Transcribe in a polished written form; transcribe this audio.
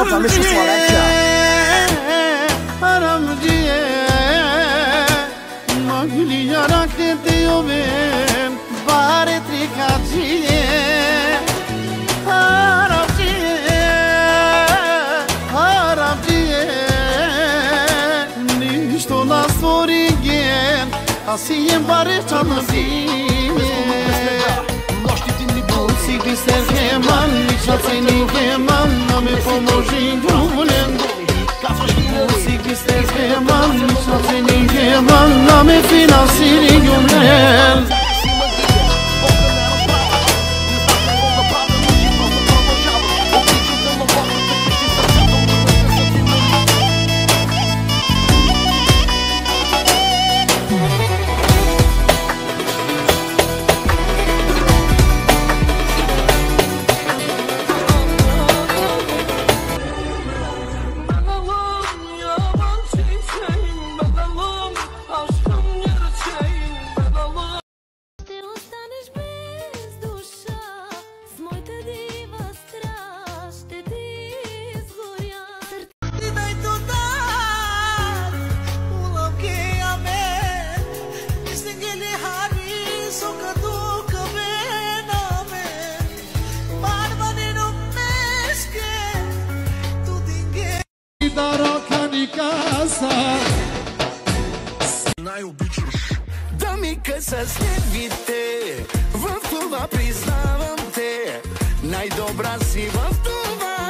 Europa, Mișu Slavecea. Aramgie Magliara che te ove Bare tricacie Aramgie Ništo nas tvorigen A si jem bare čanazine Sigli se geman, niča ceni geman Na me pomoži gulen Sigli se geman, niča ceni geman Na me finansiri gulen Да ми къса нервите, в това признавам те. Най-добра си в това.